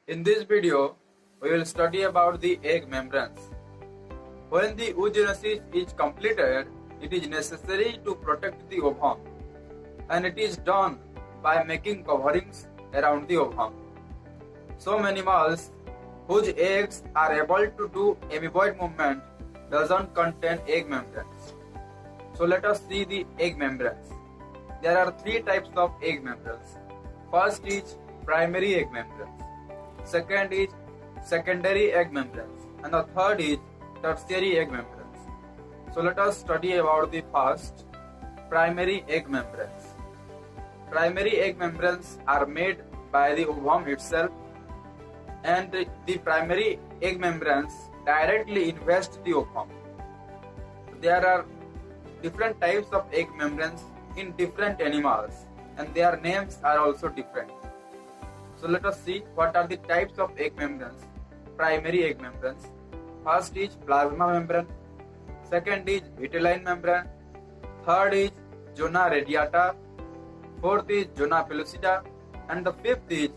In this video, we will study about the egg membranes. When the oogenesis is completed, it is necessary to protect the ovum, and it is done by making coverings around the ovum. Some animals whose eggs are able to do amoeboid movement doesn't contain egg membranes. So let us see the egg membranes. There are three types of egg membranes. First is primary egg membranes. Second is secondary egg membranes, and the third is tertiary egg membranes. So let us study about the first, primary egg membranes. Primary egg membranes are made by the ovum itself, and the primary egg membranes directly invest the ovum. There are different types of egg membranes in different animals, and their names are also different. So let us see what are the types of egg membranes. Primary egg membranes. First is plasma membrane. Second is vitelline membrane. Third is zona radiata. Fourth is zona pellucida. And the fifth is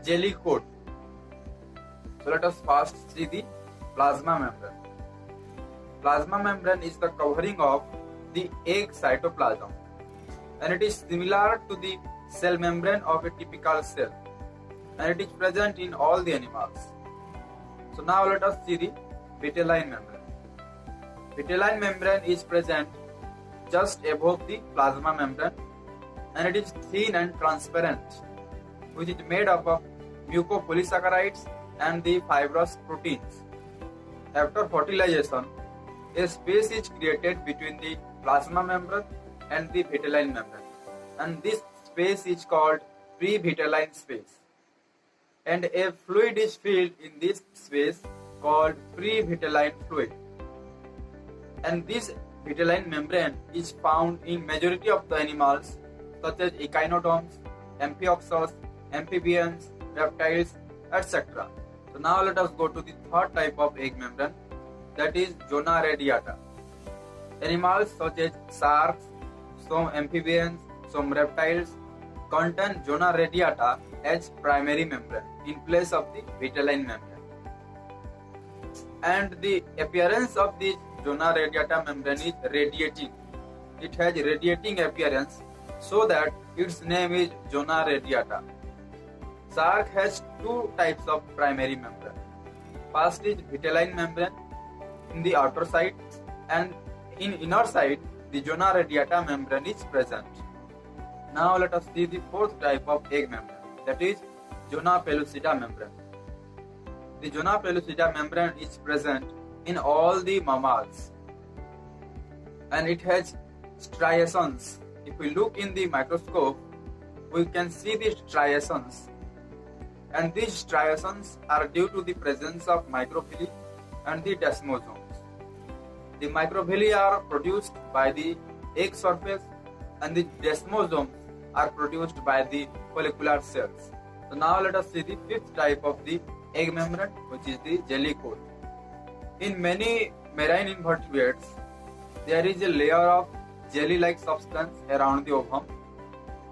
jelly coat. So let us first see the plasma membrane. Plasma membrane is the covering of the egg cytoplasm, and it is similar to the cell membrane of a typical cell, and it is present in all the animals. So now let us see the vitelline membrane. Vitelline membrane is present just above the plasma membrane, and it is thin and transparent, which is made up of mucopolysaccharides and the fibrous proteins. After fertilization, a space is created between the plasma membrane and the vitelline membrane, and this space is called pre-vitelline space, and a fluid is filled in this space called pre-vitelline fluid. And this vitelline membrane is found in majority of the animals such as echinoderms, amphioxus, amphibians, reptiles, etc. So now let us go to the third type of egg membrane, that is zona radiata. Animals such as sharks, some amphibians, some reptiles contain zona radiata as primary membrane in place of the vitelline membrane. And the appearance of this zona radiata membrane is radiating. It has radiating appearance, so that its name is zona radiata. Shark has two types of primary membrane. First is vitelline membrane in the outer side, and in inner side the zona radiata membrane is present. Now let us see the fourth type of egg membrane, that is zona pellucida membrane. The zona pellucida membrane is present in all the mammals, and it has striations. If we look in the microscope, we can see the striations, and these striations are due to the presence of microvilli and the desmosomes. The microvilli are produced by the egg surface, and the desmosomes are produced by the follicular cells. So now let us see the fifth type of the egg membrane, which is the jelly coat. In many marine invertebrates, there is a layer of jelly-like substance around the ovum,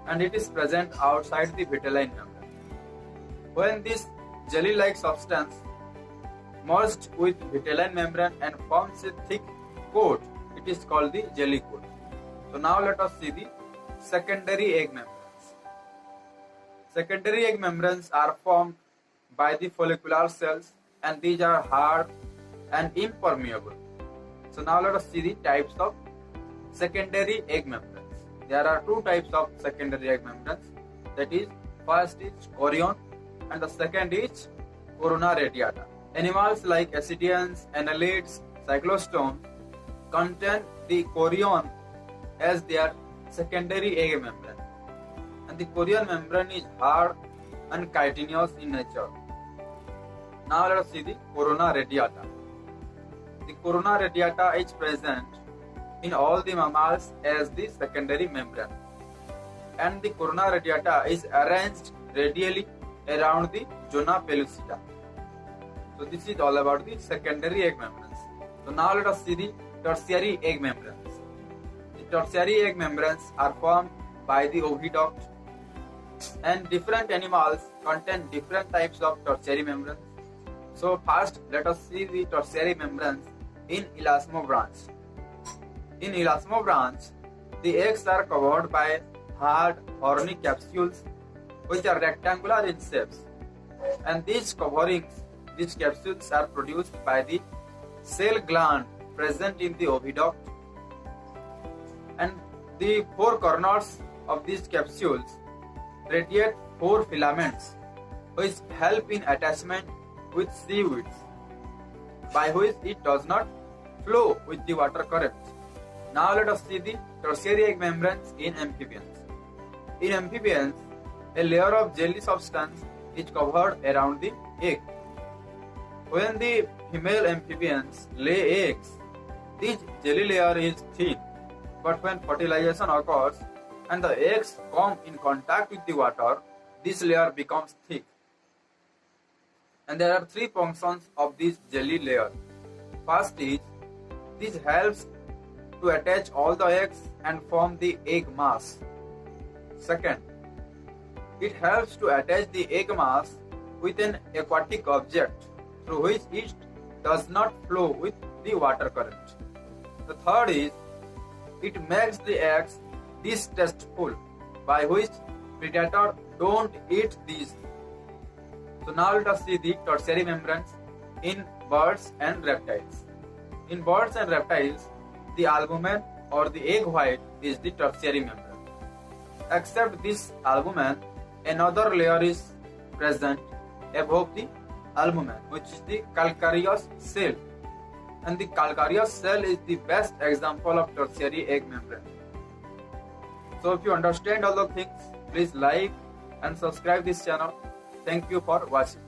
and it is present outside the vitelline membrane. When this jelly-like substance merged with vitelline membrane and forms a thick coat, it is called the jelly coat. So now let us see the secondary egg membranes. Secondary egg membranes are formed by the follicular cells, and these are hard and impermeable. So now let us see the types of secondary egg membranes. There are two types of secondary egg membranes, that is, first is chorion and the second is corona radiata. Animals like ascidians, annelids, cyclostomes contain the chorion as their secondary egg membrane, and the chorion membrane is hard and chitinous in nature. Now let us see the corona radiata. The corona radiata is present in all the mammals as the secondary membrane, and the corona radiata is arranged radially around the zona pellucida. So this is all about the secondary egg membranes. So now let us see the tertiary egg membranes. The tertiary egg membranes are formed by the oviduct, and different animals contain different types of tertiary membranes. So first, let us see the tertiary membranes in elasmobranch. In elasmobranch, the eggs are covered by hard, horny capsules which are rectangular in shapes, and these capsules are produced by the cell gland present in the oviduct, and the four corners of these capsules radiate four filaments which help in attachment with seaweeds, by which it does not flow with the water current. Now let us see the tertiary egg membranes in amphibians. In amphibians, a layer of jelly substance is covered around the egg. When the female amphibians lay eggs, this jelly layer is thin, but when fertilization occurs and the eggs come in contact with the water, this layer becomes thick. And there are three functions of this jelly layer. First is, this helps to attach all the eggs and form the egg mass. Second, it helps to attach the egg mass with an aquatic object through which it does not flow with the water current. The third is, it makes the eggs distasteful, by which predators don't eat these. So now let us see the tertiary membranes in birds and reptiles. In birds and reptiles, the albumen or the egg white is the tertiary membrane. Except this albumen, another layer is present above the albumen, which is the calcareous cell. And the calcareous cell is the best example of tertiary egg membrane. So if you understand all the things, please like and subscribe this channel. Thank you for watching.